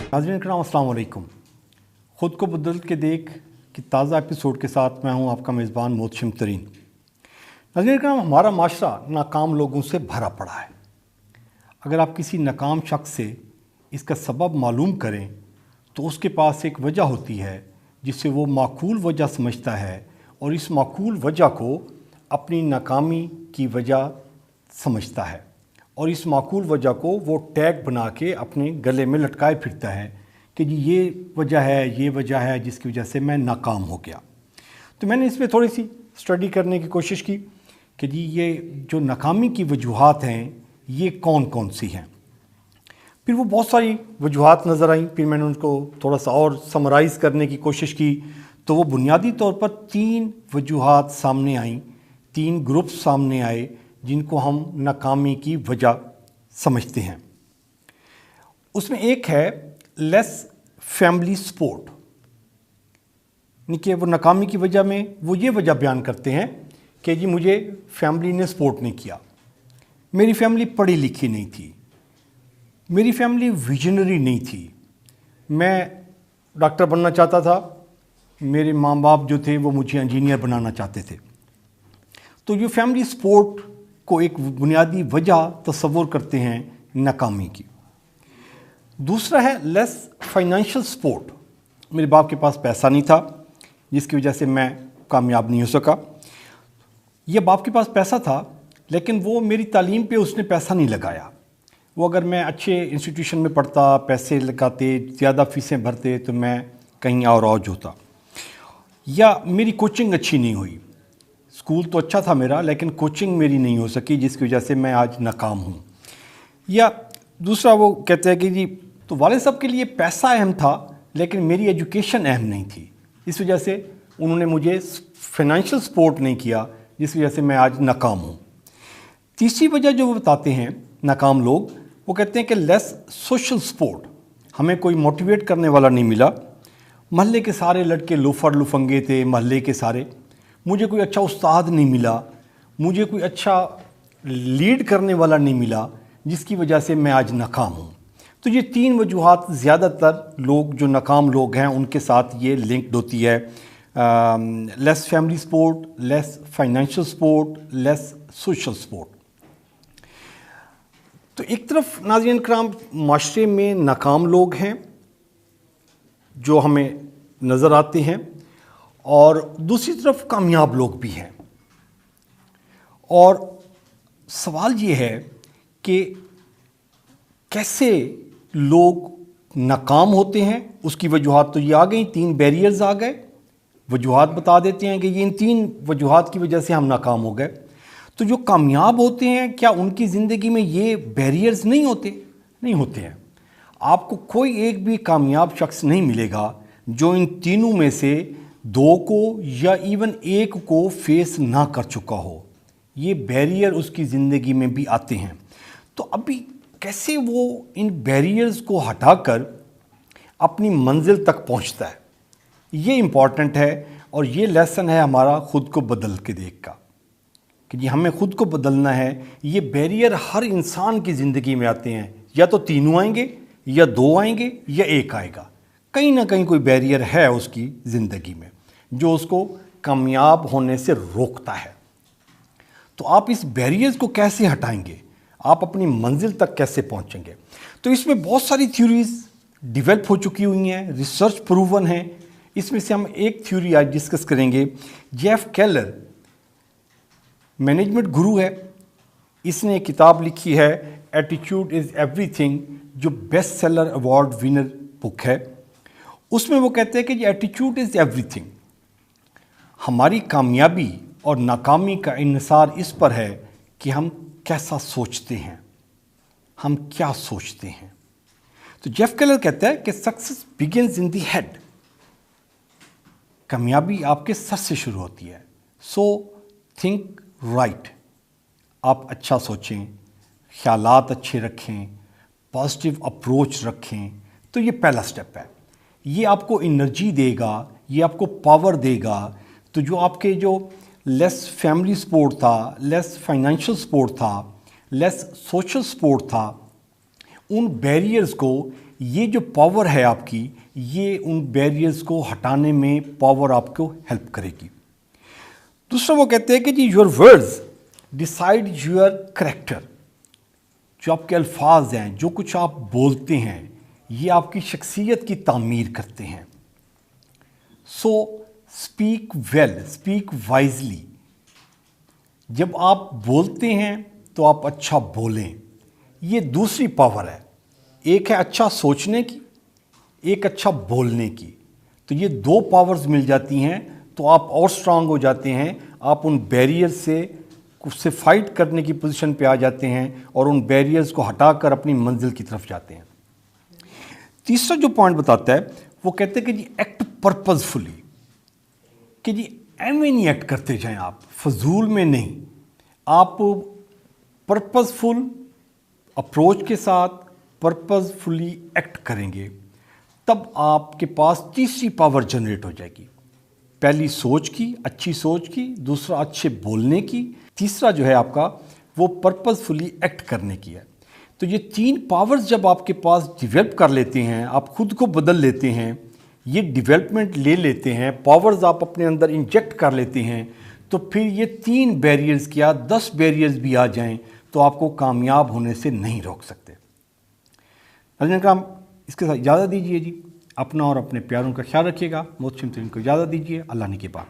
नाज़रीन करام अस्सलाम वालेकुम। ख़ुद को बदल के देख कि ताज़ा एपिसोड के साथ मैं हूं आपका मेज़बान मोहतशिम तरीन। नाज़रीन करम, हमारा माशरा नाकाम लोगों से भरा पड़ा है। अगर आप किसी नाकाम शख्स से इसका सबब मालूम करें तो उसके पास एक वजह होती है जिसे वो माकूल वजह समझता है और इस माकूल वजह को अपनी नाकामी की वजह समझता है और इस माकूल वजह को वो टैग बना के अपने गले में लटकाए फिरता है कि जी ये वजह है जिसकी वजह से मैं नाकाम हो गया। तो मैंने इस पर थोड़ी सी स्टडी करने की कोशिश की कि जी ये जो नाकामी की वजूहात हैं ये कौन कौन सी हैं। फिर वो बहुत सारी वजूहात नज़र आई, फिर मैंने उनको थोड़ा सा और समराइज़ करने की कोशिश की तो वो बुनियादी तौर पर 3 वजूहात सामने आईं, 3 ग्रुप सामने आए जिनको हम नाकामी की वजह समझते हैं। उसमें एक है लेस फैमिली सपोर्ट, यानी कि वो नाकामी की वजह में वो ये वजह बयान करते हैं कि जी मुझे फैमिली ने सपोर्ट नहीं किया, मेरी फैमिली पढ़ी लिखी नहीं थी, मेरी फैमिली विजनरी नहीं थी, मैं डॉक्टर बनना चाहता था, मेरे माँ बाप जो थे वो मुझे इंजीनियर बनाना चाहते थे। तो ये फैमिली सपोर्ट को एक बुनियादी वजह तस्वुर करते हैं नाकामी की। दूसरा है लेस फाइनेंशियल सपोर्ट, मेरे बाप के पास पैसा नहीं था जिसकी वजह से मैं कामयाब नहीं हो सका, या बाप के पास पैसा था लेकिन वो मेरी तालीम पे उसने पैसा नहीं लगाया। वो अगर मैं अच्छे इंस्टीट्यूशन में पढ़ता, पैसे लगाते, ज़्यादा फ़ीसें भरते तो मैं कहीं और होता, या मेरी कोचिंग अच्छी नहीं हुई, स्कूल तो अच्छा था मेरा लेकिन कोचिंग मेरी नहीं हो सकी जिसकी वजह से मैं आज नाकाम हूँ। या दूसरा वो कहते हैं कि जी तो वाले साहब के लिए पैसा अहम था लेकिन मेरी एजुकेशन अहम नहीं थी, इस वजह से उन्होंने मुझे फाइनेंशियल सपोर्ट नहीं किया जिसकी वजह से मैं आज नाकाम हूँ। तीसरी वजह जो वो बताते हैं नाकाम लोग, वो कहते हैं कि लेस सोशल सपोर्ट, हमें कोई मोटिवेट करने वाला नहीं मिला, महल्ले के सारे लड़के लोफर लुफंगे थे, महल्ले के सारे, मुझे कोई अच्छा उस्ताद नहीं मिला, मुझे कोई अच्छा लीड करने वाला नहीं मिला जिसकी वजह से मैं आज नाकाम हूँ। तो ये 3 वजूहात ज़्यादातर लोग जो नाकाम लोग हैं उनके साथ ये लिंक्ड होती है, less family support, less financial support, less social support. तो एक तरफ नाज़रीन कराम माशरे में नाकाम लोग हैं जो हमें नज़र आते हैं और दूसरी तरफ कामयाब लोग भी हैं। और सवाल ये है कि कैसे लोग नाकाम होते हैं, उसकी वजूहात तो ये आ गई, 3 बैरियर्स आ गए, वजूहात बता देते हैं कि ये इन 3 वजूहात की वजह से हम नाकाम हो गए। तो जो कामयाब होते हैं क्या उनकी ज़िंदगी में ये बैरियर्स नहीं होते? नहीं होते हैं। आपको कोई एक भी कामयाब शख्स नहीं मिलेगा जो इन तीनों में से 2 को या इवन 1 को फेस ना कर चुका हो। ये बैरियर उसकी ज़िंदगी में भी आते हैं। तो अभी कैसे वो इन बैरियर्स को हटाकर अपनी मंजिल तक पहुंचता है, ये इम्पॉर्टेंट है और ये लेसन है हमारा ख़ुद को बदल के देख का कि जी हमें ख़ुद को बदलना है। ये बैरियर हर इंसान की ज़िंदगी में आते हैं, या तो तीनों आएंगे या 2 आएंगे या 1 आएगा, कहीं ना कहीं कोई बैरियर है उसकी ज़िंदगी में जो उसको कामयाब होने से रोकता है। तो आप इस बैरियर्स को कैसे हटाएंगे, आप अपनी मंजिल तक कैसे पहुंचेंगे? तो इसमें बहुत सारी थ्योरीज डेवलप हो चुकी हुई हैं, रिसर्च प्रूवन है। इसमें से हम एक थ्योरी आज डिस्कस करेंगे। जेफ केलर मैनेजमेंट गुरु है, इसने एक किताब लिखी है एटीट्यूड इज़ एवरीथिंग, जो best seller award winner book है। उसमें वो कहते हैं कि एटीट्यूड इज़ एवरीथिंग, हमारी कामयाबी और नाकामी का इन्हिसार इस पर है कि हम कैसा सोचते हैं, हम क्या सोचते हैं। तो जेफ केलर कहता है कि success begins in the head, कामयाबी आपके सर से शुरू होती है। सो थिंक राइट, आप अच्छा सोचें, ख्यालात अच्छे रखें, पॉजिटिव अप्रोच रखें। तो ये पहला स्टेप है, ये आपको एनर्जी देगा, ये आपको पावर देगा। तो जो आपके जो लेस फैमिली सपोर्ट था, लेस फाइनेंशियल सपोर्ट था, लेस सोशल सपोर्ट था, उन बैरियर्स को ये जो पावर है आपकी, ये उन बैरियर्स को हटाने में पावर आपको हेल्प करेगी। दूसरा वो कहते हैं कि जी your words decide your character. जो आपके अल्फाज हैं, जो कुछ आप बोलते हैं, ये आपकी शख्सियत की तामीर करते हैं। So speak well, speak wisely. जब आप बोलते हैं तो आप अच्छा बोलें। ये दूसरी पावर है। एक है अच्छा सोचने की, एक अच्छा बोलने की। तो ये दो पावर्स मिल जाती हैं तो आप और स्ट्रांग हो जाते हैं। आप उन बैरियर से उससे फाइट करने की पोजीशन पे आ जाते हैं और उन बैरियर्स को हटाकर अपनी मंजिल की तरफ जाते हैं। तीसरा जो पॉइंट बताता है वो कहते हैं कि जी एक्ट पर्पसफुली, कि जी एवं नहीं एक्ट करते जाएं आप, फजूल में नहीं। आप पर्पसफुल अप्रोच के साथ पर्पसफुली एक्ट करेंगे, तब आपके पास तीसरी पावर जनरेट हो जाएगी। पहली सोच की, अच्छी सोच की, दूसरा अच्छे बोलने की, तीसरा जो है आपका वो पर्पसफुली एक्ट करने की है। तो ये तीन पावर्स जब आपके पास डेवलप कर लेते हैं, आप खुद को बदल लेते हैं, ये डेवलपमेंट ले लेते हैं, पावर्स आप अपने अंदर इंजेक्ट कर लेते हैं, तो फिर ये 3 बैरियर्स क्या 10 बैरियर्स भी आ जाएं तो आपको कामयाब होने से नहीं रोक सकते। नाज़रीन करम, इसके साथ इजाज़त दीजिए जी। अपना और अपने प्यारों का ख्याल रखिएगा। मोहसिन तरीन को इजाज़त दीजिए। अल्लाह ने के बाद।